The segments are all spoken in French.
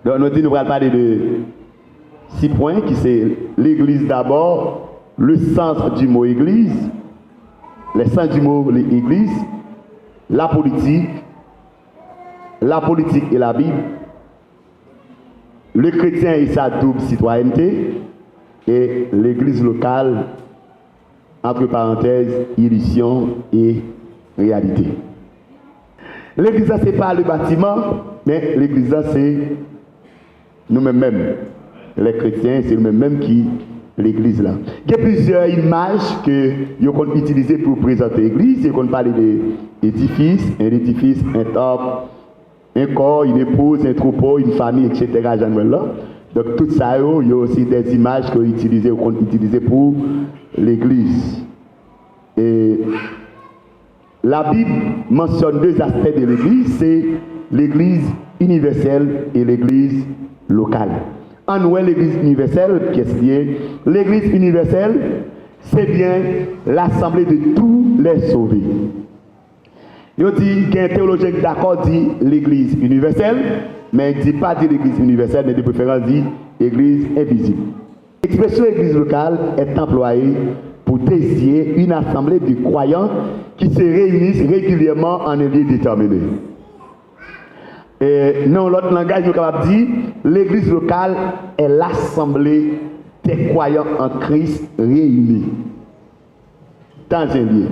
Donc, nous allons parler de 6 points qui c'est l'église d'abord, le sens du mot église, les sens du mot église, la politique et la Bible, le chrétien et sa double citoyenneté, et l'église locale, entre parenthèses, illusion et réalité. L'église, ce n'est pas le bâtiment, mais l'église, c'est nous-mêmes. Les chrétiens, c'est nous-mêmes qui l'église là. Il y a plusieurs images que nous pouvons utiliser pour présenter l'église. Nous pouvons parler d'édifice, un édifice, un temple, un corps, une épouse, un troupeau, une famille, etc. Donc tout ça, il y a aussi des images qu'on utilise pour l'église. Et la Bible mentionne 2 aspects de l'église, c'est l'église universelle et l'église locale. En nous, l'église universelle, qu'est-ce qui est? L'église universelle, c'est bien l'assemblée de tous les sauvés. Il dit qu'un théologien d'accord dit l'église universelle, mais il ne dit pas dire l'église universelle, mais de préférence dit église invisible. L'expression église locale est employée pour désigner une assemblée de croyants qui se réunissent régulièrement en un lieu déterminé. Et non, l'autre langage, nous sommes capables de dire l'église locale est l'assemblée des croyants en Christ réunis dans un lieu.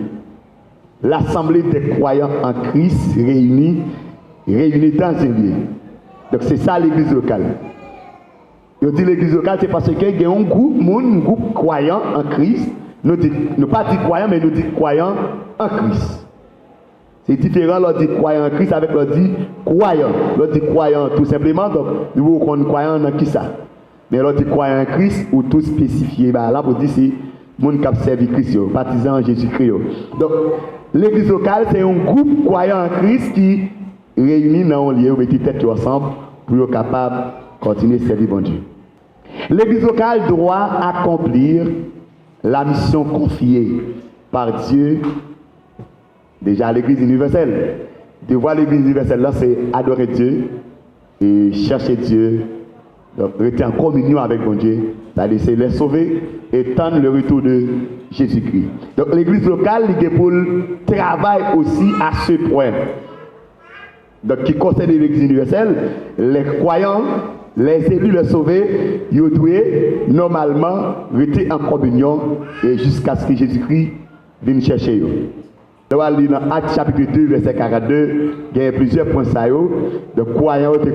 L'assemblée des croyants en Christ réunis dans un lieu. Donc c'est ça l'église locale. Je dis l'église locale, c'est parce qu'il y a un groupe croyant en Christ. Nous ne pas dire croyants, mais nous disons croyants en Christ. C'est différent, l'on dit croyant en Christ avec l'on dit croyant. L'on dit croyant tout simplement, donc nous on croyant dans qui ça. Mais l'on dit croyant en Christ ou tout spécifié. Là pour dire c'est le monde qui a servi Christ, baptisant en Jésus-Christ. Donc l'église locale, c'est un groupe croyant en Christ qui réunit dans un lieu où ils mettent tête ensemble pour être capable de continuer à servir bon Dieu. L'église locale doit accomplir la mission confiée par Dieu déjà à l'église universelle. De voir l'église universelle là, c'est adorer Dieu et chercher Dieu, donc rester en communion avec bon Dieu, c'est les sauver et tendre le retour de Jésus-Christ. Donc l'église locale, il est pour le travail aussi à ce point. Donc qui concerne l'église universelle, les croyants, les élus, les sauvés, ils doivent normalement rester en communion et jusqu'à ce que Jésus-Christ vienne chercher eux. Dans Actes chapitre 2, verset 42, il y a plusieurs points ça. Donc, croyants qui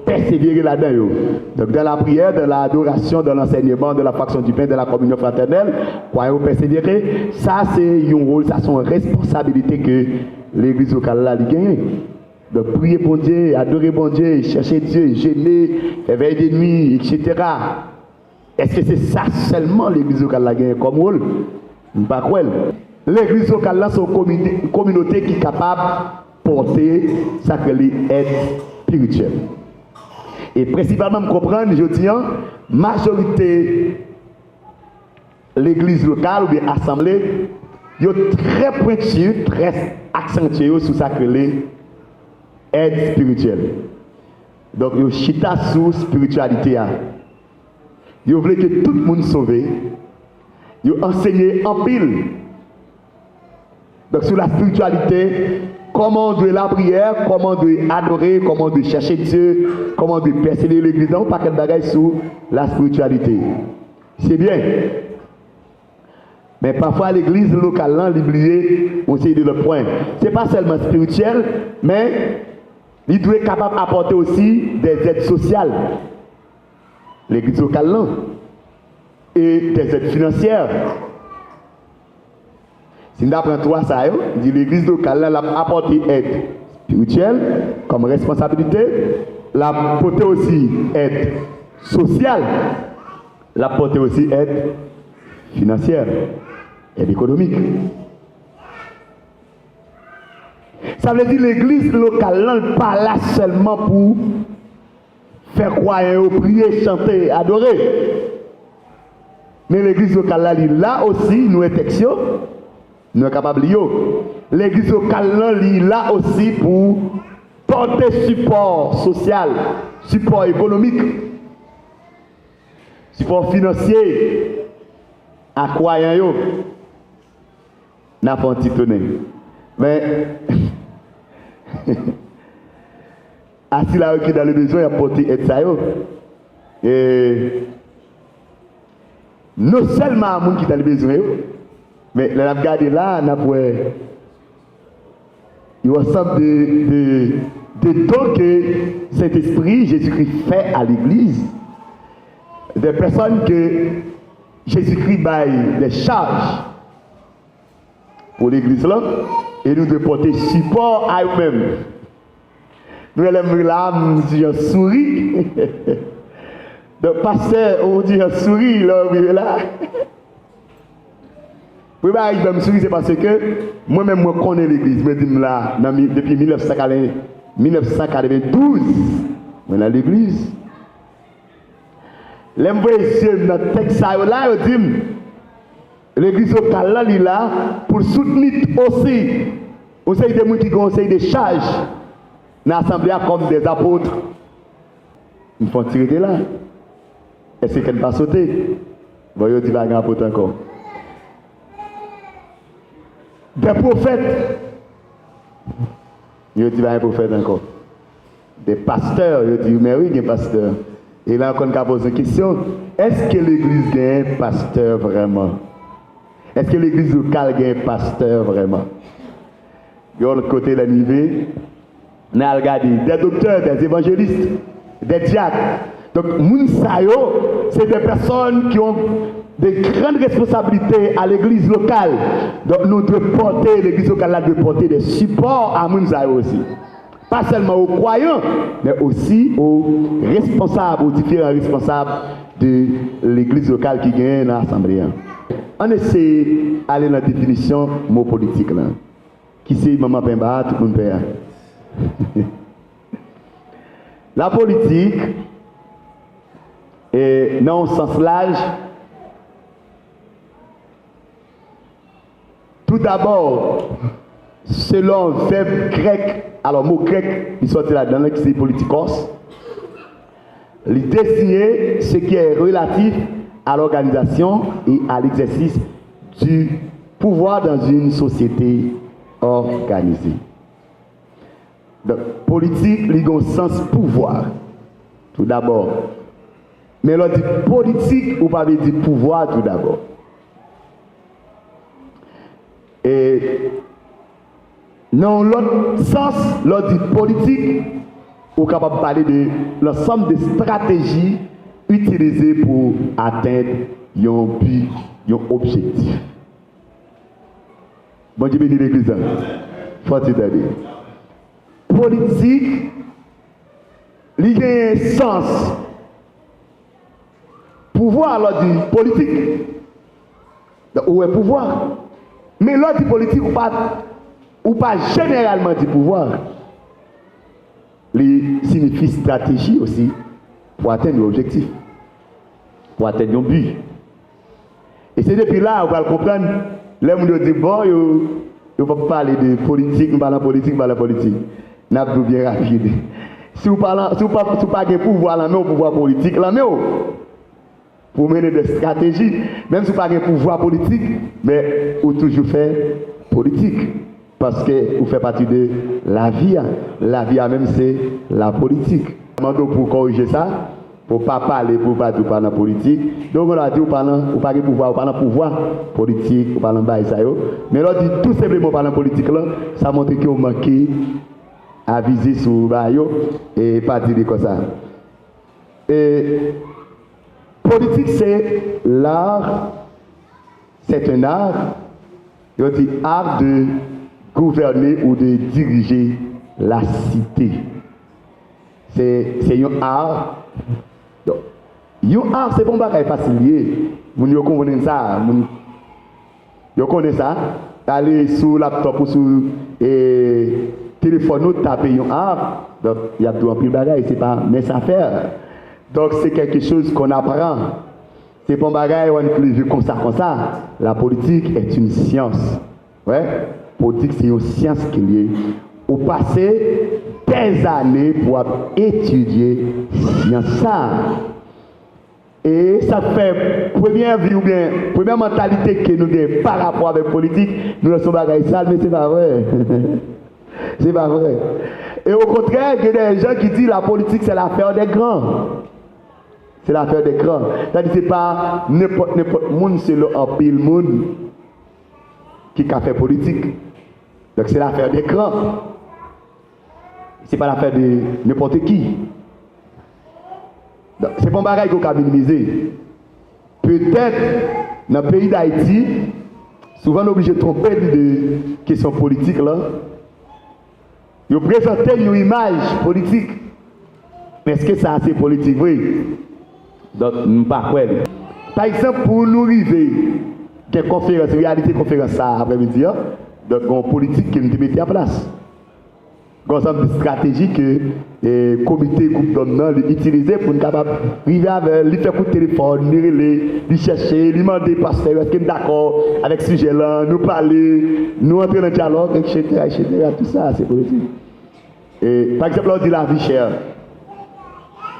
persévérer là-dedans. Donc, dans la prière, dans l'adoration, dans l'enseignement, dans la fraction du pain, dans la communion fraternelle, croyants persévérer. Ça, c'est un rôle, ça, c'est une responsabilité que l'église locale a gagnée. Donc, prier pour Dieu, adorer bon Dieu, chercher Dieu, gêner, éveiller des nuits, etc. Est-ce que c'est ça seulement l'église locale a gagné comme rôle? Pas quoi. L'église locale, c'est une communauté qui est capable de porter ça que l'aide spirituelle. Et principalement, me comprendre, je dis, majorité l'église locale ou bien assemblée, ils sont très pointus, très accentués sur ça que l'aide spirituelle. Donc, ils chita sur spiritualité. Ils veulent que tout le monde soit sauvé. Ils enseignent en pile. Donc sur la spiritualité, comment on doit la prière, comment on doit adorer, comment on doit chercher Dieu, comment on doit persévérer l'église, donc pas quel bagage sur la spiritualité. C'est bien. Mais parfois l'église locale, là, l'oublier, on sait de le point. Ce n'est pas seulement spirituel, mais il doit être capable d'apporter aussi des aides sociales. L'église locale, là. Et des aides financières. Si nous apprenons trois ça, l'église locale a apporté aide spirituelle comme responsabilité, l'a apporté aussi aide sociale, l'a apporté aussi aide financière, aide économique. Ça veut dire que l'église locale n'est pas là seulement pour faire croire, prier, chanter, adorer. Mais l'église locale là aussi, nous étection. Nous sommes capables de l'église locale là aussi pour porter support social, support économique, support financier à croyants, n'a pas titonné. Mais, assis là qui dans le besoin, il a porté aide ça. Et non seulement à monde qui dans le besoin, mais là, on a regardé là, on a vu. Il y a un ensemble de dons que cet esprit, Jésus-Christ, fait à l'église. Des personnes que Jésus-Christ baille des charges pour l'église là, et nous devons porter support à eux-mêmes. Nous allons là, nous disons souris. Le pasteur, on dit souris, là, là. Oui, bah, il va me sourire, c'est parce que moi-même, moi, connais l'église. Je me dis là, depuis 1992, je suis à l'église. Les voyez dans le texte là, je dis, l'église locale là, il est là pour soutenir aussi. On sait des gens qui conseillent des charges dans l'assemblée comme des apôtres. Ils font tirer de là. Est-ce qu'elle va sauter? Bon, il dit, il va y avoir un apôtre encore. Des prophètes, il dit un prophète encore. Des pasteurs, il dit mais oui, il y a un pasteur. Et là, on a posé une question, est-ce que l'église a un pasteur vraiment? Est-ce que l'église locale a un pasteur vraiment? De l'autre côté de l'arrivée, on a regardé des docteurs, des évangélistes, des diacres. Donc, Mounsayo, c'est des personnes qui ont de grandes responsabilités à l'église locale. Donc, nous devons porter, l'église locale doit porter des supports à Mounsayo aussi. Pas seulement aux croyants, mais aussi aux responsables, aux différents responsables de l'église locale qui gagne dans l'Assemblée. On essaie d'aller dans la définition mot politique. Là. Qui c'est Maman Pemba, tout le monde perd. La politique, et dans le sens large, tout d'abord, selon le verbe grec, alors le mot grec, il sortit là-dedans, qui c'est politikos, il désigne ce qui est relatif à l'organisation et à l'exercice du pouvoir dans une société organisée. Donc, politique, il y a un sens pouvoir, tout d'abord. Mais l'on dit politique, ou pas dire pouvoir tout d'abord. Et dans l'autre sens, l'on dit politique, on est capable de parler de l'ensemble des stratégies utilisées pour atteindre un but, un objectif. Bon Dieu bénit l'église. Faut-il dire. Politique, il y a un sens. Pouvoir, l'on dit politique. Où est pouvoir? Mais l'on dit politique ou pas généralement dit pouvoir. Il signifie stratégie aussi pour atteindre l'objectif, pour atteindre un but. Et c'est depuis là qu'on va comprendre, les gens disent bon, ils ne vont pas parler de politique, nous parlons politique, nous parlons politique. Nous avons bien rapide. Si vous n'avez pas de pouvoir, là, mais au pouvoir politique, là, mais pour mener des stratégies, même si vous n'avez pas de pouvoir politique, mais vous toujours fait politique. Parce que vous faites partie de la vie. La vie même, c'est la politique. Pour corriger ça, pour ne pas parler, pour ne pas tout parler politique. Donc on a dit, vous n'avez pas de pouvoir, vous parlez pouvoir politique, vous parlez de ça. Mais on dit tout simplement parler politique, là, ça montre que vous manquez à viser sur le et pas dire comme ça. Et politique, c'est l'art, c'est un art, il dit art de gouverner ou de diriger la cité. C'est un art. Un art, c'est bon bagage facile. Vous comprenez ça. Vous connaissez ça. Aller sur laptop ou sur téléphone, taper un art. Donc, il y a tout un peu de bagage, c'est pas mais ça faire. Donc, c'est quelque chose qu'on apprend. C'est bon bagage, on est vu comme ça. La politique est une science. Ouais. Politique, c'est une science qui est au passé, des années pour étudier science. Et ça fait première vie ou bien première mentalité que nous avons par rapport avec la politique, nous sommes bagaille sale, mais c'est pas vrai. C'est pas vrai. Et au contraire, il y a des gens qui disent que la politique c'est l'affaire des grands. C'est l'affaire des grands. C'est-à-dire que ce n'est pas n'importe monde, c'est un pile monde qui a fait politique. Donc c'est l'affaire des grands. Ce n'est pas l'affaire de n'importe qui. C'est pas un bagage qu'on a minimisé. Peut-être, dans le pays d'Haïti, souvent on est obligé de tromper de questions politiques là. Ils présentent une image politique. Mais est-ce que ça c'est politique? Oui. Donc, nous ne pas quoi. Par exemple, pour nous arriver, quelle conférence, réalité conférence ça après-midi, donc une politique qui nous mettait en place. Une stratégie que le comité groupe d'hommes utilisait pour nous capables arriver avec lui faire coup de téléphone, lui chercher, lui demander pasteur, est-ce qu'il est d'accord avec ce sujet-là, nous parler, nous entrer dans le dialogue, etc. Tout ça, c'est politique. Et, par exemple, on dit la vie chère.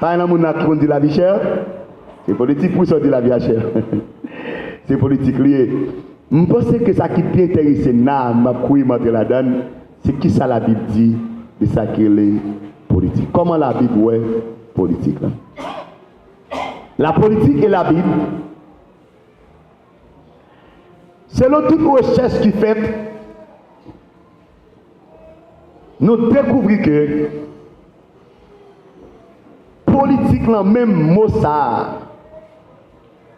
Par exemple, on dit la vie chère, c'est politique pour ça dit la vie chère. C'est politique lié. Je pense que ça qui est intéressant, c'est qui ça la Bible dit de ça qui est politique. Comment la Bible est politique là? La politique et la Bible, selon toute recherche qui fait, nous découvrons que politique, là, même mot ça,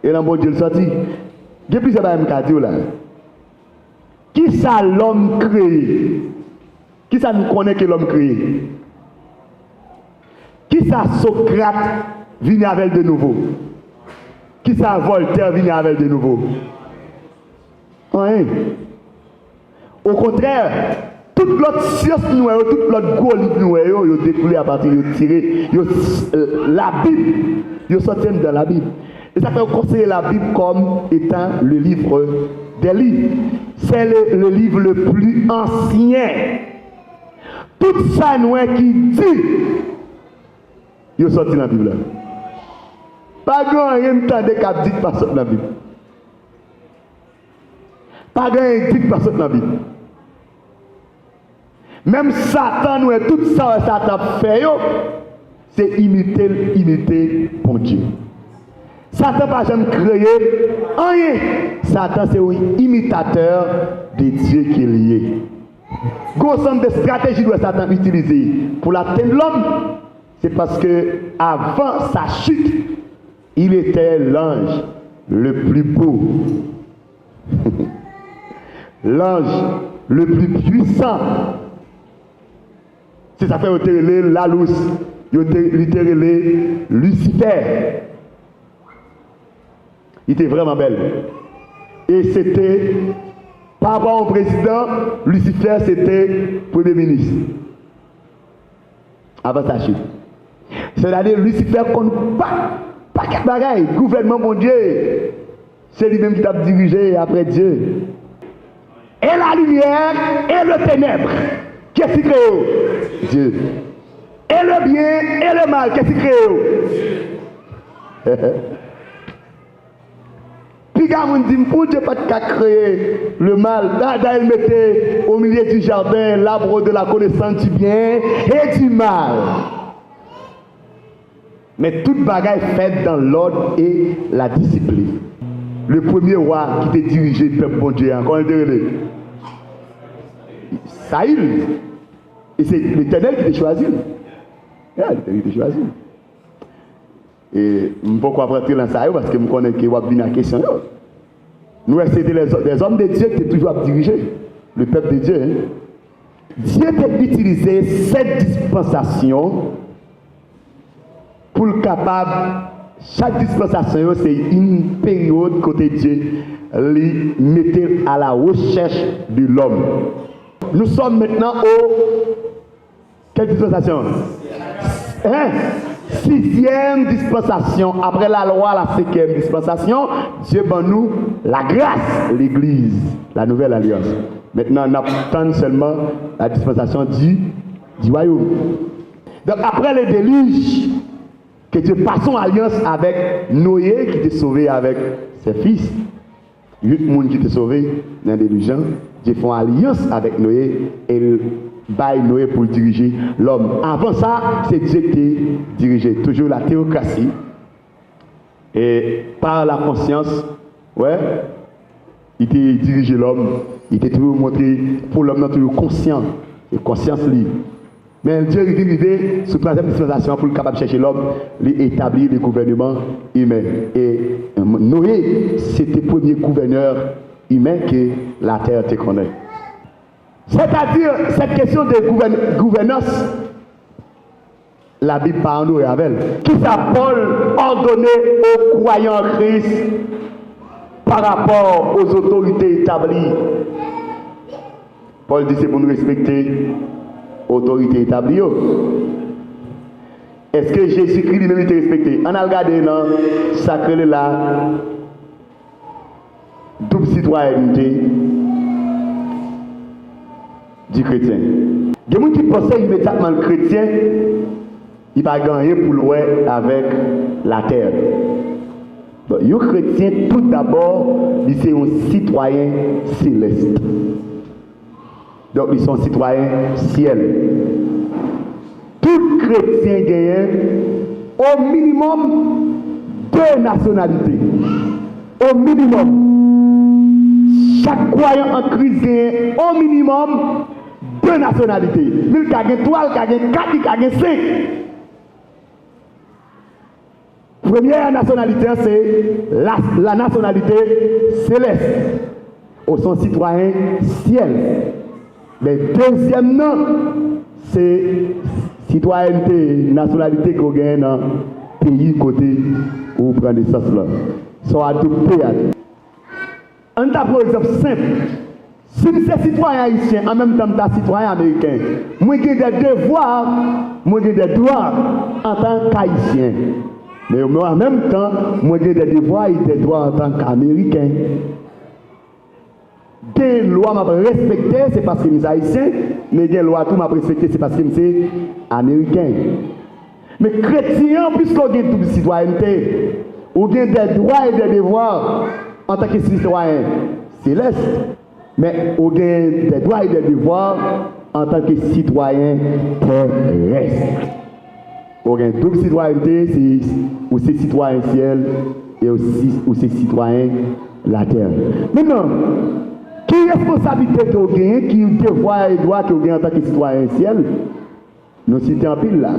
et là, bon Dieu le sorti, il y a plusieurs choses là. Qui ça l'homme créé? Qui ça nous connaît que l'homme créé? Qui ça Socrate vient avec de nouveau? Qui ça Voltaire vient avec de nouveau? Oui. Au contraire, toute l'autre science nous, toute l'autre gros livre nous, ils découlé à partir de tirer la Bible, ils sortent dans la Bible. Et ça fait conseiller la Bible comme étant le livre des livres. C'est le livre le plus ancien. Tout ça nous qui dit, ils sortent dans la Bible. Pas grand rien de temps de dit pas sortir dans la Bible. Pas grand rien dit pas sortir dans la Bible. Même Satan, nous, tout ça, Satan fait, c'est imiter pour Dieu. Satan n'a jamais créé rien. Satan, c'est un imitateur de Dieu qui est lié. Ensemble de stratégies que Satan utiliser pour l'atteindre l'homme, c'est parce que avant sa chute, il était l'ange le plus beau. L'ange le plus puissant. C'est ça fait la lousse, Lucifer. Il était vraiment belle. Et c'était, par rapport au président, Lucifer c'était premier ministre. Avant sa chute. C'est-à-dire Lucifer compte pas quel bagaille, gouvernement mon Dieu. C'est lui-même qui t'a dirigé après Dieu. Et la lumière et le ténèbre. Qu'est-ce qui crée? Dieu. Et le bien et le mal, qu'est-ce qui crée? Puis quand on dit, pour Dieu pas créer le mal, là il mettait au milieu du jardin l'arbre de la connaissance du bien et du mal. Mais toute bagaille faite dans l'ordre et la discipline. Le premier roi qui t'a dirigé le peuple bon Dieu, encore un dernier. Saïl. Et c'est l'Éternel qui t'a choisi. L'Éternel qui t'a choisi. Et je ne peux pas rentrer dans ça parce que je connais qu'il va venir à la question. Nous, c'était des hommes de Dieu qui étaient toujours à diriger le peuple de Dieu. Dieu a utilisé cette dispensation pour le capable. Chaque dispensation, c'est une période côté Dieu lui mettait à la recherche de l'homme. Nous sommes maintenant au... Quelle dispensation? Sixième dispensation. Après la loi, la cinquième dispensation, Dieu ban nous la grâce, l'Église, la nouvelle alliance. Maintenant, on attend seulement la dispensation du du royaume. Donc après le déluge, que Dieu passe en alliance avec Noé qui t'est sauvé avec ses fils. 8 personnes qui t'ont sauvé dans le déluge. Dieu fait alliance avec Noé et il baille Noé pour diriger l'homme. Avant ça, c'est Dieu qui dirigeait. Toujours la théocratie. Et par la conscience, ouais, il était dirigé l'homme. Il était toujours montré pour l'homme toujours conscient. Et conscience libre. Mais Dieu est arrivé sous la troisième dispensation pour le capable de chercher l'homme, établir le gouvernement humain. Et Noé, c'était le premier gouverneur humain que la terre te connaît. C'est-à-dire, cette question de gouvernance, la Bible parle nous avec elle. Qui ça Paul ordonné aux croyants en Christ par rapport aux autorités établies? Paul dit c'est pour nous respecter autorité établie. Est-ce que Jésus-Christ lui-même était respecté? On a regardé dans sacré la double citoyenneté du chrétien. Il y a des gens qui pensaient immédiatement le chrétien, il va gagner pour louer avec la terre. Donc, le chrétien, tout d'abord, il est un citoyen céleste. Donc, ils sont citoyens ciel. Tout chrétien gagne au minimum 2 nationalités. Au minimum. Chaque croyant en Christ gagne au minimum 2 nationalités. Il y a 3, il y a 4, il y a 5. Première nationalité, c'est la nationalité céleste. Au son citoyen ciel. Le deuxième nom, c'est citoyenneté, nationalité qu'on gagne dans le pays côté où vous prenez ça là. Sont adoptés. On a un exemple simple. Si vous êtes citoyen haïtien, en même temps que citoyen américain, moi j'ai des devoirs, moi j'ai des droits en tant qu'haïtien. Mais en même temps, moi j'ai des devoirs et des droits en tant qu'américain. Des lois m'a respecté, c'est parce que je suis haïtien, mais des lois tout m'a respecté, c'est parce que je suis américain. Mais chrétien, puisqu'on a une double citoyenneté, on a des droits et des devoirs en tant que citoyen céleste, mais on a des droits et des devoirs en tant que citoyen terrestre. On a une double citoyenneté, c'est aussi citoyen ciel et aussi citoyen la terre. Maintenant, quelle responsabilité que vous avez, qui devoir et droit que vous avez en tant que citoyen ciel? Nous citons en pile là.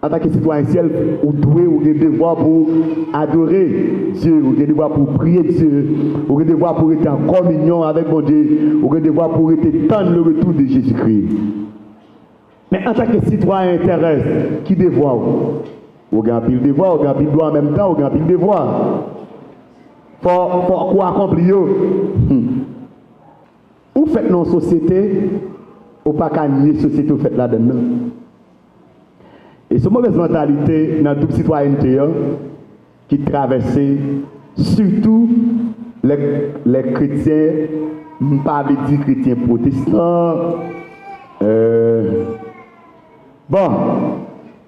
En tant que citoyen ciel, vous avez devoir pour adorer Dieu, vous avez devoir pour prier Dieu, vous avez devoir pour être en communion avec mon Dieu, vous avez devoir pour être tendre le retour de Jésus-Christ. Mais en tant que citoyen terrestre, qui devoir? Vous avez un pile devoir, vous avez un pile droit en même temps, vous avez un pile devoir. Faut quoi accomplir? Ou faites nos sociétés, ou pas qu'à nier société, ou faites là-dedans. Et cette mauvaise mentalité dans toute citoyenneté qui traverse surtout les chrétiens, pas dire chrétiens protestants. Bon,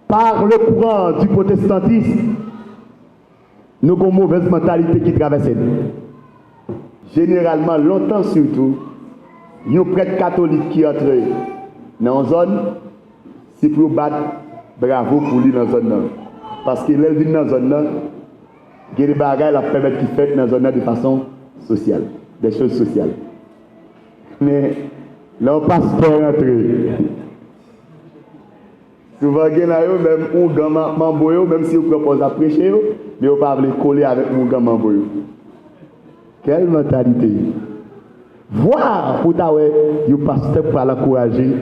par le courant du protestantisme, nous avons une mauvaise mentalité qui traverse. Généralement, longtemps surtout, il y a un prêtre catholique qui entre dans une zone, c'est pour battre bravo pour lui dans la zone. Parce qu'il est venu dans la zone, il y a des bagages qui permettent qu'il fait dans la zone de façon sociale, des choses sociales. Mais là, on passe par rentrer. Souvent, il y a même un gamin mamboyo, même si on propose à prêcher, mais on ne peut pas coller avec un gamin mamboyo. Quelle mentalité! Voir pour ta ouais, le pasteur pour l'encourager,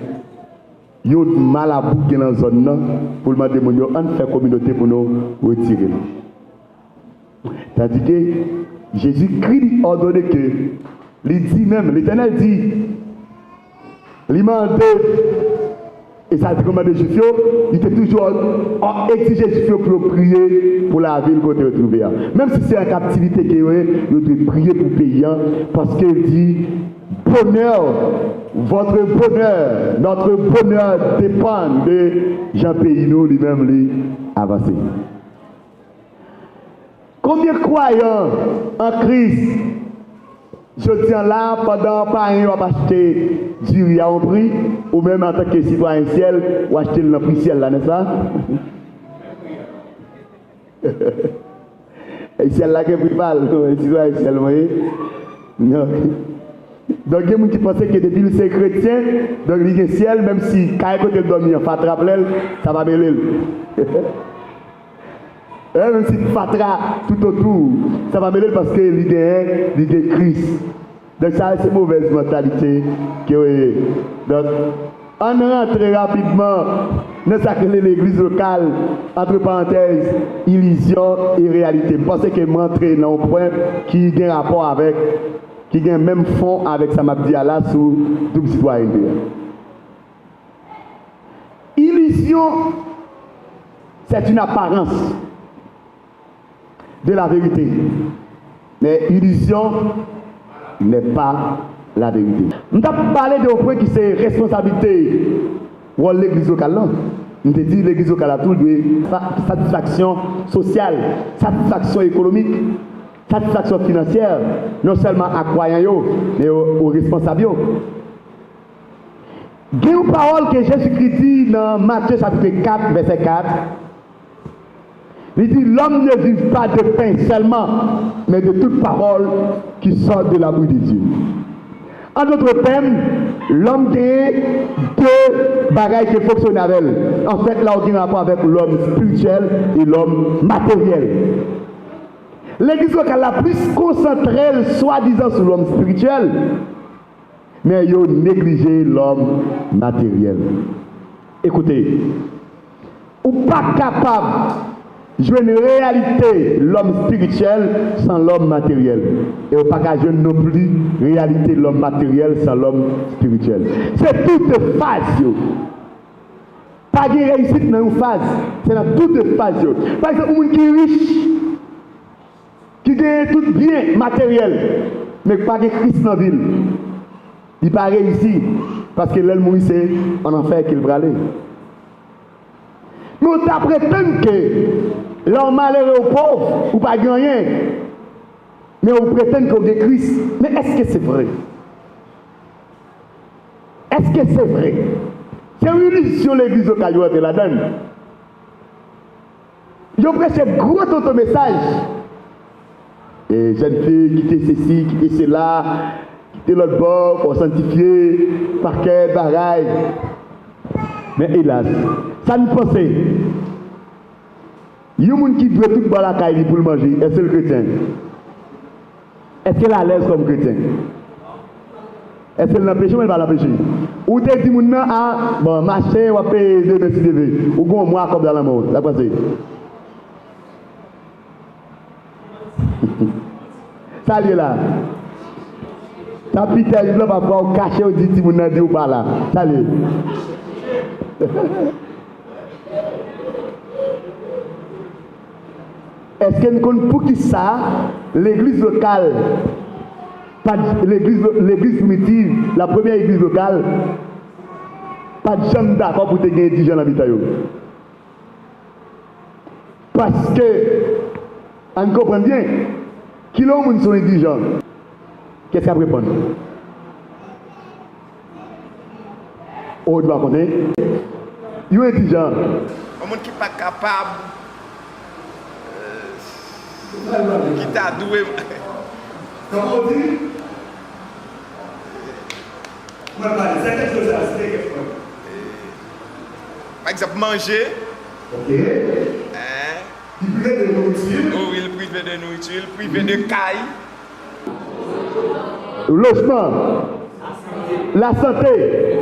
il y a mal à bouger dans la zone pour demander à faire communauté pour nous retirer. Tandis que Jésus-Christ ordonne que, il dit même, l'Éternel dit, il m'a demandé, et ça dit comment de Juifs, il était toujours exigé Juifs pour prier pour la ville qu'on est retrouvé. Même si c'est en captivité qu'il doit prier pour le pays, parce qu'il dit, bonheur, votre bonheur, notre bonheur dépend de Jean-Pays nous lui-même lui avancer. Combien de croyants en Christ, je tiens là, pendant pas un va acheter du riz à un prix, ou même en tant que citoyen ciel, ou acheter le prix ciel là, n'est-ce pas? Et ciel là qui est plus mal, citoyen ciel, vous voyez? Non. Donc, il y a des gens qui pensent que depuis que c'est chrétien, donc il y a un ciel, même si quand il est dormi, il faut rappeler, ça va mêler. Même si fatra tout autour, ça va mêler parce que il y a Christ. Donc ça c'est une mauvaise mentalité que vous voyez. Donc on rentre rapidement dans ce que l'église locale, entre parenthèses, illusion et réalité. Je pense que m'entrer dans un point qui a un rapport avec, qui a un même fond avec ça m'a dit là sur double citoyenneté. Illusion, c'est une apparence de la vérité. Mais illusion n'est pas la vérité. Nous avons parlé d'un point qui c'est responsabilité pour l'église locale. Nous avons dit l'église locale a tout de satisfaction sociale, satisfaction économique, satisfaction financière, non seulement à croyants, mais aux responsables. Il y a une parole que Jésus-Christ dit dans Matthieu chapitre 4, verset 4. Il dit, l'homme ne vit pas de pain seulement, mais de toute parole qui sort de la bouche de Dieu. En d'autres termes, l'homme a deux bagages qui fonctionnent avec elle. En fait, là, on a un rapport avec l'homme spirituel et l'homme matériel. L'église locale a plus concentré, soi-disant, sur l'homme spirituel, mais ils ont négligé l'homme matériel. Écoutez, ou pas capable jouer une réalité l'homme spirituel sans l'homme matériel. Et on ne peut pas jouer non plus réalité l'homme matériel sans l'homme spirituel. C'est toute phase. Pas de réussite dans une phase. C'est dans toute phase. Par exemple, un qui est riche, qui a tout bien matériel, mais pas de Christ dans la ville. Il n'a pas réussi parce que l'homme c'est en enfer qu'il va aller. Mais on prétend que l'homme malheureux au pauvre, ou pas rien, mais on prétend qu'on est Christ. Mais est-ce que c'est vrai? Est-ce que c'est vrai? C'est une illusion l'église locale de la donne. Ils ont prêché gros autre message. Et jeune fille, quitter ceci, quitter cela, quitter l'autre bord pour sanctifier, parquet, bagaille. Mais hélas, ça ne pensait. Il y a des gens qui doivent tout dans la caille pour le manger. Est-ce que le chrétien? Est-ce qu'elle est à l'aise comme chrétien? Est-ce qu'elle l'empêche ou elle va l'empêcher? Ou tu dis maintenant, ah, bon, marcher, on va payer 2 mètres de ou bon, moi, comme dans la mort. Là, passé. Ça, il est là. Ça, Peter, il va pas cacher ou dire, on a dit ou pas là. Ça, il est. Est-ce que nous connaissons pour qui ça, l'église locale, l'église primitive, la première église locale, pas de gens d'accord pour te gagner 10 gens dans l'habitat. Parce que, on comprend bien, qui l'ont sont indigents. Qu'est-ce qu'elle répond? On doit connaître. Ils sont indigents. Un monde qui n'est pas capable. Qui t'a doué. Comment on dit? C'est quelque chose à citer quelque chose. Par exemple, manger. Ok. Il prive de nourriture. Oh, il prive de nourriture, il prive de caille. Logement. La santé.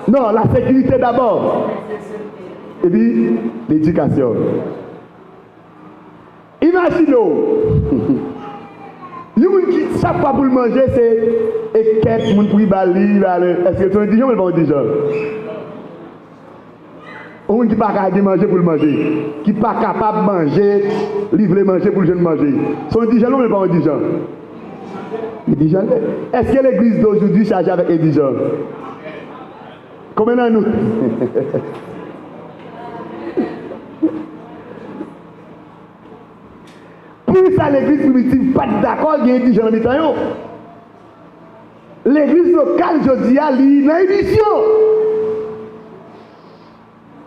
Non, la sécurité d'abord. Et puis, l'éducation. Imaginez, qui chaque fois pour le manger, c'est et quelques monde pour y balayer. Est-ce que tu es indigent ou pas indigent? On qui n'est pas capable de manger pour le manger, qui n'est pas capable de manger, livrer manger pour le jeune manger. Sont indigents ou pas indigents? Indigent. Est-ce que l'église d'aujourd'hui charge avec indigent? Combien d'entre nous? Pour ça, l'église primitive pas d'accord, il y a indigent dans le temps. L'église locale, je dis, elle est dans l'édition.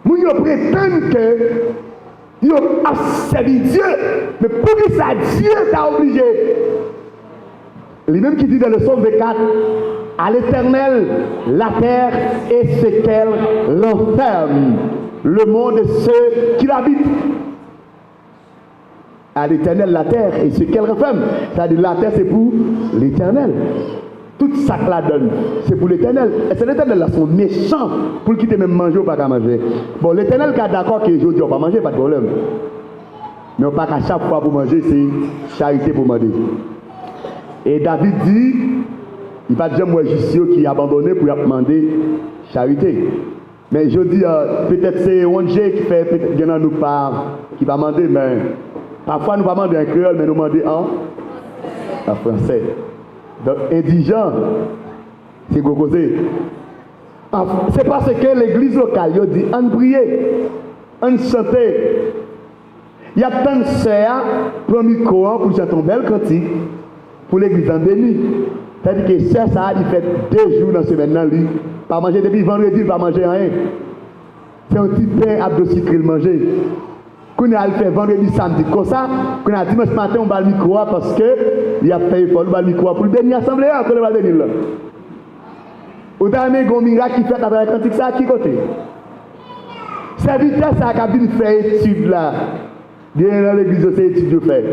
Nous prétendons que ils ont servi Dieu, mais pour que ça, Dieu t'a obligé. Lui-même qui dit dans le psaume 24, à l'Éternel, la terre et ce qu'elle renferme, le monde et ceux qui l'habitent. À l'Éternel, la terre et ce qu'elle renferme. C'est-à-dire la terre, c'est pour l'Éternel. Tout ça que la donne, c'est pour l'Éternel. Et c'est l'Éternel là, sont méchants pour quitter même manger ou pas qu'à manger. Bon, l'Éternel qui est d'accord que aujourd'hui on va manger, pas de problème. Mais on pas qu'à chaque fois pour manger, c'est charité pour manger. Et David dit, il va dire moi Justio qui est abandonné pour demander charité. Mais je dis, peut-être c'est Onje qui fait, peut-être qu'il y en a nous pas, qui va demander, mais parfois nous ne pas demander en créole, mais nous demander en français. Donc, indigent, c'est gogosé. C'est parce que l'église locale, il dit, on prie, on chante. Il y a tant de sœurs, pour le micro, pour chanter un bel cantique, pour l'église en béni. C'est-à-dire que sœur, ça, il fait 2 jours dans ce semaine, lui, pas manger depuis vendredi, il ne va manger rien. C'est un petit pain à sucre, il manger. Qu'on a fait vendredi, samedi, comme ça, qu'on a dimanche matin, on va le micro parce que il a fait effort, on va le micro pour le bénir l'assemblée, on va le bénir là. Ou t'as mis un miracle qui fait avec un cantique, ça à qui côté? Serviteur, ça a bien fait étude là. Bien dans l'église, c'est étude fait.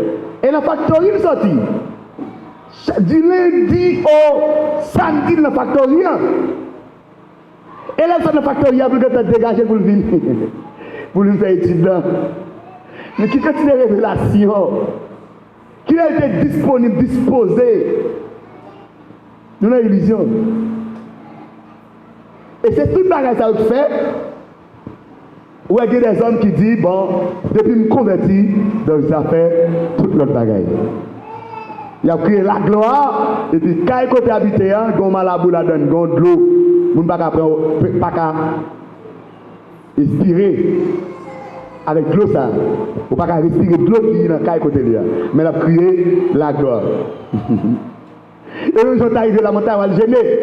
Et la factory est sortie. Du lundi au samedi, la factory. Et là, ça la factory, pour que tu dégages pour le venir. Pour lui faire étude là. Mais qui continue les révélations, qui a été disponible, disposé, nous avons illusion. Et c'est tout le bagage ça fait. Où il y a des hommes qui disent, bon, depuis que je me convertis, donc ça fait tout l'autre bagage. Il a créé la gloire, et puis quand il a habité, il y a un malabou là-dedans, il y a de l'eau, il n'y a pas qu'à inspirer. Avec l'eau, ça, on ne peut pas respirer de l'eau qui est dans le côté là. Mais il a créé la gloire. Et le jour d'arriver à la montagne, on va le gêner.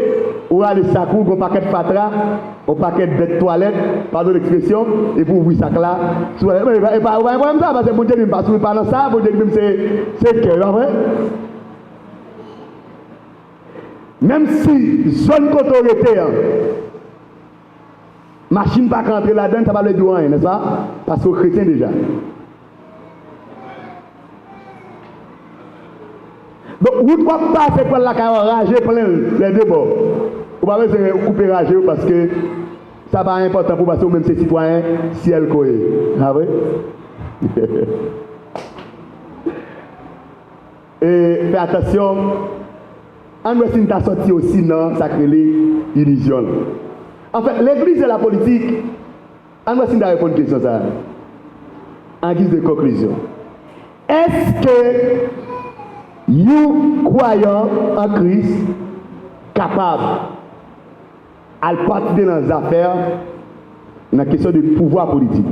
On va aller sacou, un paquet de fatra, un paquet de toilettes, pardon l'expression, et pour ouvrir ça là. Et pas un problème ça, parce que mon Dieu ne passe pas dans ça, mon Dieu même c'est cœur, vrai? Même si zone autorité, machine pas rentrer là-dedans, ça va le dire rien, n'est-ce pas? Parce que chrétien déjà. Donc, vous ne pouvez pas passer pour la carrière rager plein les deux bords. Vous ne pouvez pas couper rager parce que ça va être important pour passer même ces citoyens si elle court. Ah oui? Et fais attention, on doit s'y sorti aussi dans sacré illusion. En fait, l'église et la politique, on doit s'y répondre à une question ça. En guise de conclusion. Est-ce que vous, croyants en Christ, capables à participer dans les affaires, dans la question du pouvoir politique?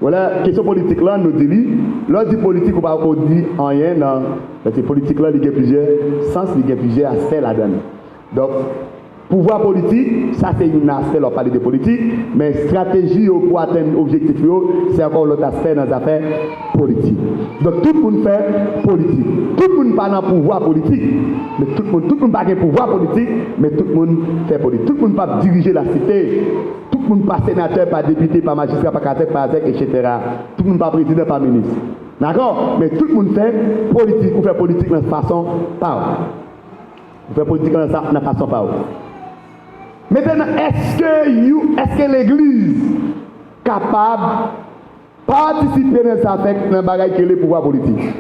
Voilà, la question politique là, nous dit, l'ordre politique, on ne peut pas dire rien, dans la politique là, il y a plusieurs sens, il y a plusieurs aspects là-dedans. Donc, pouvoir politique, ça c'est un aspect, on parle de politique, mais stratégie pour atteindre l'objectif, c'est encore l'autre aspect dans les affaires politiques. Donc tout le monde fait politique. Tout le monde pas dans le pouvoir politique, mais tout le monde pas dans le pouvoir politique, mais tout le monde fait politique. Tout le monde pas diriger la cité, tout le monde pas sénateur, pas député, pas magistrat, pas cadre, pas zec, etc. Tout le monde pas président, pas ministre. D'accord? Mais tout le monde fait politique, ou fait politique de façon par. Vous faites politique de façon par. Maintenant, est-ce que l'Église est capable de participer dans ça avec un bagage qui est le pouvoir politique?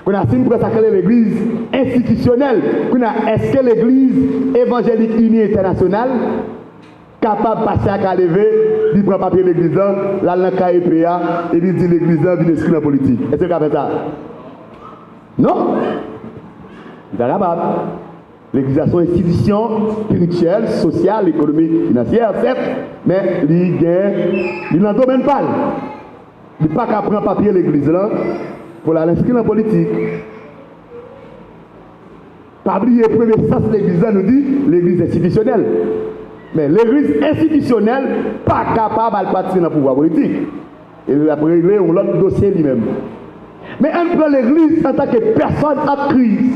On a signé pour ça que l'Église institutionnelle. Est-ce que l'Église évangélique unie internationale est capable de passer à lever, il prend papier de l'Église, là, dans le KEPA, et il dit l'Église vient inscrire dans la politique? Est-ce que vous avez ça? Non? Il est capable. L'Église a son institution spirituelle, sociale, économique, financière, certes, mais il est dans le domaine pâle. Il n'est pas qu'à prendre papier l'Église là pour l'inscrire en politique. Pas oublier le premier sens de l'Église là nous dit l'Église institutionnelle. Mais l'Église institutionnelle pas capable de participer dans le pouvoir politique. Et après régler un autre dossier lui-même. Mais on prend l'Église en tant que personne en crise.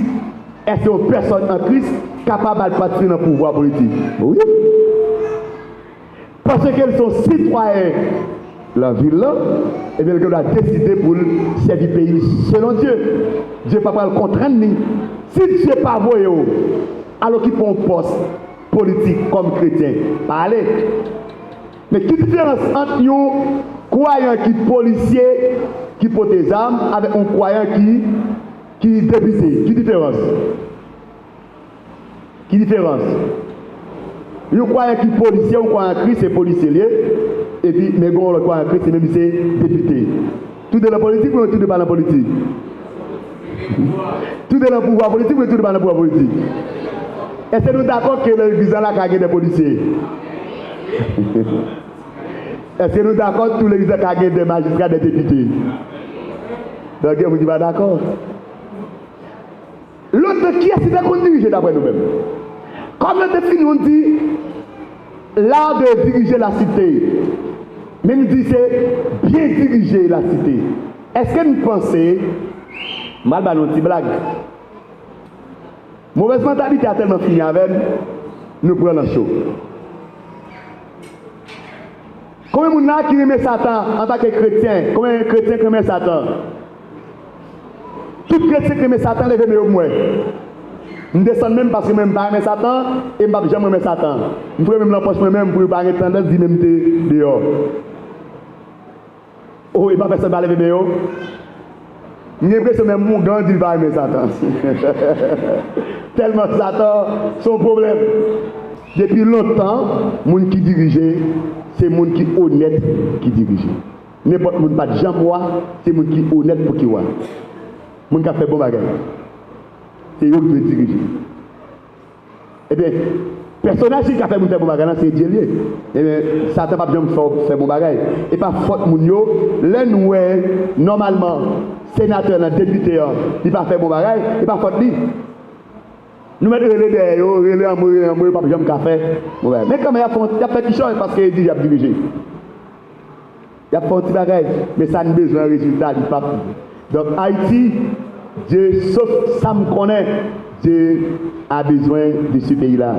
Est-ce qu'une personne en Christ capable de participer dans le pouvoir politique? Oui. Parce qu'elles sont citoyens de la ville là, et bien qu'elles doivent décider pour servir le pays selon Dieu. Dieu ne peut pas le contraindre. Si Dieu n'est pas voyé, alors qu'il prend un poste politique comme chrétien, parlez. Mais quelle différence entre un croyant qui est policier, qui porte des armes, avec un croyant qui est député? Quelle différence? Quelle différence? Vous croyez qu'il est policier, vous croyez en Christ, c'est policier. Et puis, mais vous croyez en Christ, c'est même c'est député. Tout est dans la politique ou tout n'est pas dans la politique? Tout est dans le pouvoir politique ou tout n'est pas dans le pouvoir politique? Est-ce que nous sommes d'accord que l'Église a gagné des policiers? Est-ce que nous sommes d'accord que tous l'Église a gagné des magistrats, des députés? Donc, vous dites pas d'accord? L'autre qui est qu'on dirige d'après nous-mêmes. Comme le définit, on dit l'art de diriger la cité. Mais nous dit c'est bien diriger la cité. Est-ce que nous pensons, mal dans nos petites blagues, mauvaise mentalité a tellement fini avec nous prenons un show. Combien de gens qui aiment Satan en tant que chrétien? Combien de chrétiens qui aiment Satan? Tout chrétien qui aime Satan, levez au moins. Je ne descends même parce que je ne pas aimer Satan et je ne jamais aimer Satan. Je ne même l'empoche moi-même pour ne pas tendance de même dehors. Oh, il ne va pas personne lever dehors. J'ai l'impression que même mon grand il va aimer Satan. Tellement Satan, son problème. Depuis longtemps, les gens qui dirigent, c'est les gens qui sont honnêtes qui dirigent. N'importe qui pas de gens moi, c'est les gens qui sont honnêtes pour qui voient. Les gens qui fait bon bagage. C'est eux qui veulent diriger. Eh bien, le personnage qui a fait bon bagage, c'est Dieu. Eh bien, Satan n'a pas besoin de faire bon bagage. Et pas faute de nous, là nous, normalement, sénateur, député, il n'a pas fait bon bagage, il n'a pas faute de lui. Nous mettons les derrière, les amoureux, pas besoin de café. Mais quand même, il a fait quelque chose parce qu'il dit qu'il a dirigé. Il a fait un petit bagage, mais ça n'a pas besoin de résultat du pape. Donc, Haïti, Dieu, sauf ça me connaît, Dieu a besoin de ce pays-là.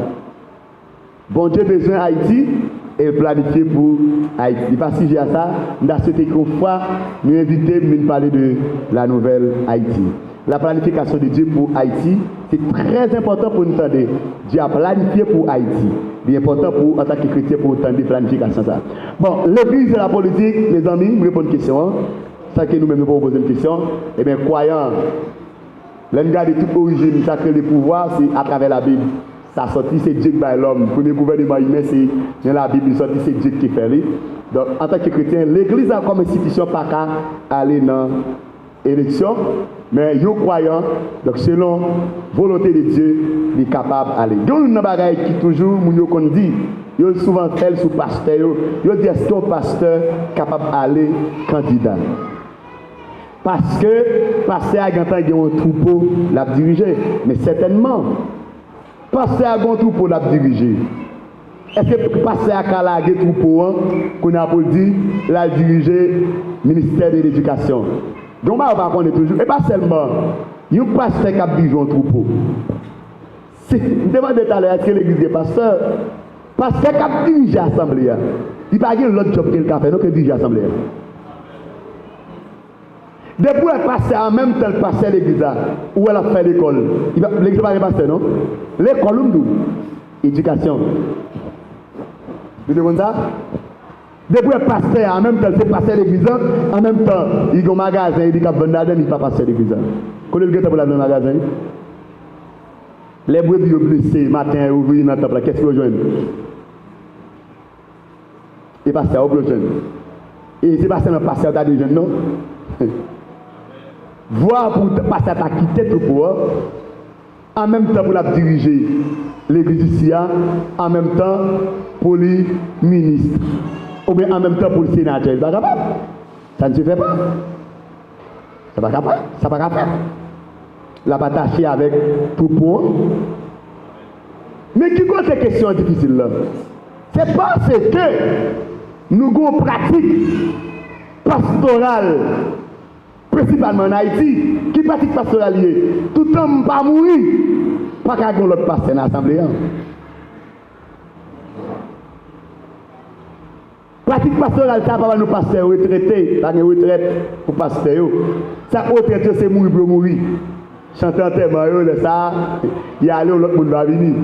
Bon Dieu a besoin d'Haïti et planifié pour Haïti. Parce que j'ai à ça, nous avons souhaité qu'on fois nous inviter à parler de la nouvelle Haïti. La planification de Dieu pour Haïti, c'est très important pour nous entendre. Dieu a planifié pour Haïti. C'est important pour, en tant que chrétien, pour entendre la planification. Bon, l'église de la politique, les amis, je réponds à une question. Ça que nous-mêmes nous poser une question. Eh bien, croyant, l'engagement de toute origine sacrée des pouvoirs, c'est à travers la Bible. Ça sorti, c'est Dieu qui bat l'homme. Le premier gouvernement humain, c'est dans la Bible, sorti, c'est Dieu qui fait. Donc, en tant que chrétien, l'église a comme institution pas qu'à aller dans l'élection, mais les croyants, donc selon la volonté de Dieu, il est capable d'aller. Il y a une bagaille qui toujours, qu'on dit, il y a souvent tel sous pasteur, il y a dit est-ce qu'un pasteur capable d'aller candidat? Parce que pasteur a un troupeau l'a diriger, mais certainement, pasteur a un troupeau l'a diriger. Est-ce que pasteur a un troupeau qu'on a pour dire l'a diriger ministère de l'éducation? Donc, on va connaître toujours, et pas seulement, il y a un pasteur qui a dirigé un troupeau. Je me demande tout à l'heure, est-ce que l'église est pasteur? Pasteur qui a dirigé l'assemblée. Il n'y a pas l'autre job qu'il a fait, donc il dirige l'assemblée. Depuis elle passe en même temps, elle passe à l'église, où elle a fait l'école. L'église va passer, non? L'école, éducation. Vous comprenez ça? Depuis elle passe en même temps, c'est passer à l'église, en même temps, il y a un magasin, il dit qu'il y a un vendeur, il ne va pas passer à l'église. Quand il y a un magasin, les brebis sont blessés, matin, ouvrir dans le temple, qu'est-ce que vous joignez? Il passe à l'autre jeune. Et c'est pas seulement passer à des jeunes, non? Voir pour passer à ta quitter tout pour en même temps pour la diriger l'église ici, en même temps pour les ministres, ou bien en même temps pour le sénateur. Il n'est pas capable. Ça ne se fait pas. Ça n'est pas capable. Ça n'est pas capable. La attaché avec tout point. Mais qui pose ces questions difficiles là? C'est parce que nous avons une pratique pastorale, principalement en Haïti, qui pratique pastorale, tout le temps pas mourir, pas qu'à l'autre pasteur dans l'Assemblée. Pratique pastorale, ça pas nous pasteurs retraités, pas de retraite pour pasteurs. Ça retraite c'est mourir pour mourir. Chanter en thème, ça, il y a allé l'autre monde va venir.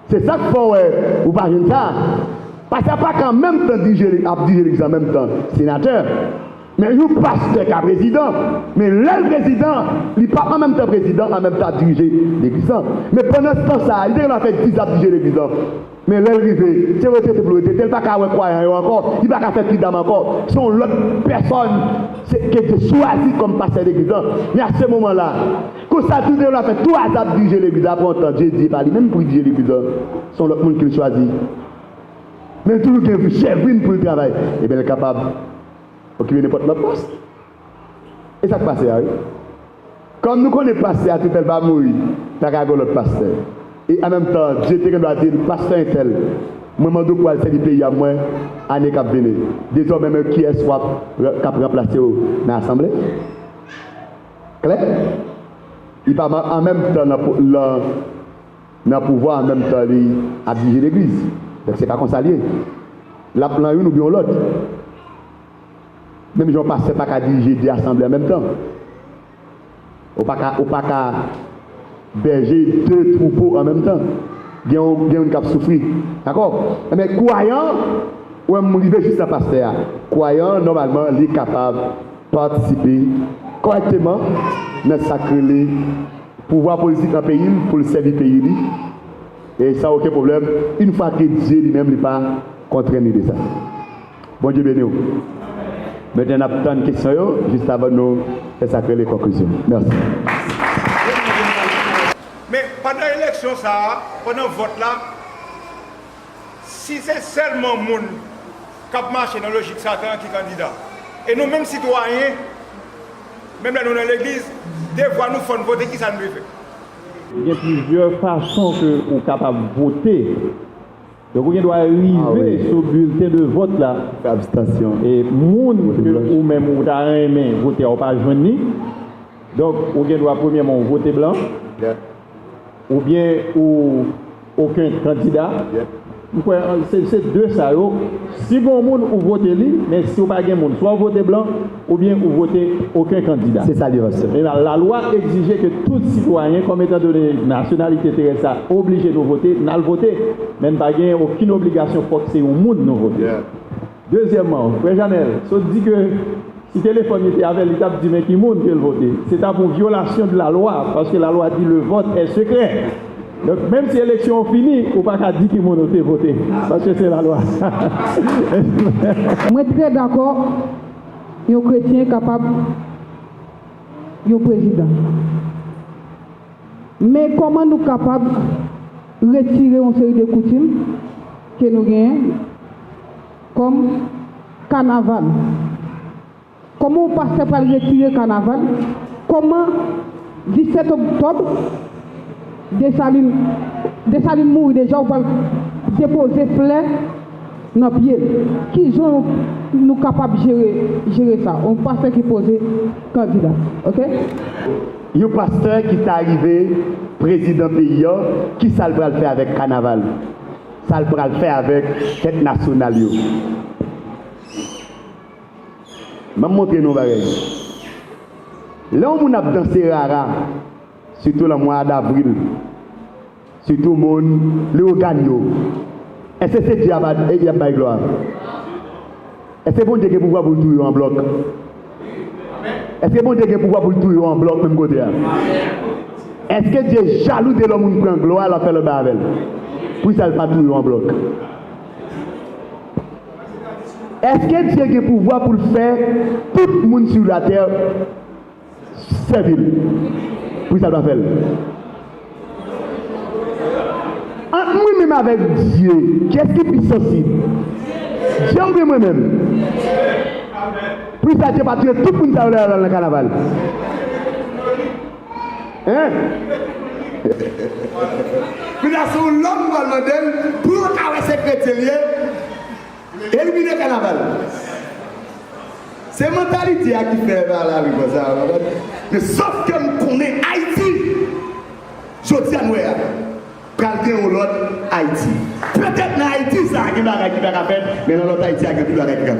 C'est ça qu'il faut, ou pas ça. Parce qu'il n'y a pas qu'en même temps diriger l'église en même temps, sénateur. Mais il pasteur qu'un président. Mais le président, il n'est pas en même temps président, en même temps diriger l'église. Mais pendant ce temps, ça, il a fait 10 ans diriger l'église. Mais l'arrivée, c'est retraité pour retraité, il n'y a pas qu'à croire encore, il n'y a pas qu'à faire plus d'âme encore. Si on l'autre personne qui était choisie comme pasteur d'église, mais à ce moment-là, quand ça tout le monde a fait 3 ans diriger l'église, après on entend Dieu dit, pas même pour diriger l'église, c'est l'autre monde qui le choisit. Mais tout le monde qui est chef pour le travail, et bien il est capable d'occuper n'importe quel poste. Et ça passe à eux. Comme nous connaissons passer à tout tel va mourir, t'as qu'à l'autre pasteur. Et en même temps, Dieu te doit dire, pasteur est tel. Moi, je dois faire du pays à moi, année qui venir. Désormais, même qui est soit qui a remplacé dans l'Assemblée. Clair? Il va en même temps dans le pouvoir, en même temps, à diriger l'église. Donc, ce n'est pas comme ça lié. La plan une ou bien l'autre. Même si on passe pas qu'à diriger des assemblées en même temps. Ou pas qu'à berger 2 troupeaux en même temps. Il y a un cap souffrir. D'accord? Mais croyant, ou on arrive juste à passer. Croyant, normalement, il est capable de participer correctement dans le sacré pouvoir politique dans le pays pour le servir le pays. Et ça, aucun problème. Une fois que Dieu lui-même n'est pas contraint de ça. Bon Dieu béni. Maintenant, on a une question juste avant nous faire sacrer les conclusions. Merci. Mais pendant l'élection, pendant le vote là, si c'est seulement le monde qui marche dans la logique Satan qui est candidat, et nous, mêmes citoyens, même là nous dans l'église, des fois nous faisons voter qui ça nous fait. Il y a plusieurs façons que vous êtes capable de voter. Donc, vous doit arriver sur le bulletin de vote là. Abstention. Et monde ou même vous avez aimé voter ou pas joindre. Donc, vous doit premièrement voter blanc. Yeah. Ou bien ou aucun candidat. Yeah. C'est deux ça. Si vous avez voté lui, mais si vous n'avez pas de monde, soit vous votez blanc ou bien vous votez aucun candidat. C'est ça, et la loi exigeait que tout citoyen, comme étant donné nationalité terrestre, obligé de voter, n'a le voter. Même pas aucune obligation pour que c'est au monde de voter. Yeah. Deuxièmement, frère Janel, ça dit que si le téléphone était avec l'état dit mais qui monde peut le voter. C'est pour violation de la loi, parce que la loi dit le vote est secret. Donc, même si l'élection est finie, on ne peut pas dire qu'il faut voter, parce que c'est la loi. Moi, je suis très d'accord, un chrétien capable, un président. Mais comment nous sommes capables de retirer une série de coutumes que nous gagnons, comme carnaval? Comment on passe par retirer le carnaval? Comment 17 octobre, des salines mourir déjà, on va déposer plainte dans le pied. Qui sont nous capables de gérer ça? On pasteur qui pose candidat. Ok? Il y a un pasteur qui est arrivé, président pays, qui ça le faire avec carnaval? Ça le faire avec cette nationale. Je vais montrer nos bagages. Là où on a dansé rara, surtout le mois d'avril, surtout le monde, le gagnant. Est-ce que c'est Dieu qui a fait gloire? Est-ce que bon Dieu qui a pouvoir pour tout en bloc? Est-ce que bon Dieu qui a pouvoir pour tout en bloc même côté? Est-ce que Dieu est jaloux de l'homme qui prend gloire à faire le bavel? Puis ça ne pas tout en bloc. Est-ce que Dieu a pouvoir pour le faire tout le monde sur la terre? servir. Puis ça doit faire. Entre moi-même avec Dieu, qu'est-ce qui est plus sensible? Dieu ou moi-même? Puis ça, Dieu va tuer tout le monde dans le carnaval. Hein? Puis là, sur l'homme va demander pour caresser chrétien, éliminer le carnaval. C'est la mentalité qui fait la rue comme ça. Mais sauf que nous connaissons Haïti, je dis à nous, prenez l'autre Haïti. Peut-être dans Haïti, ça a qui va faire, mais dans l'autre Haïti, il y a qui va faire.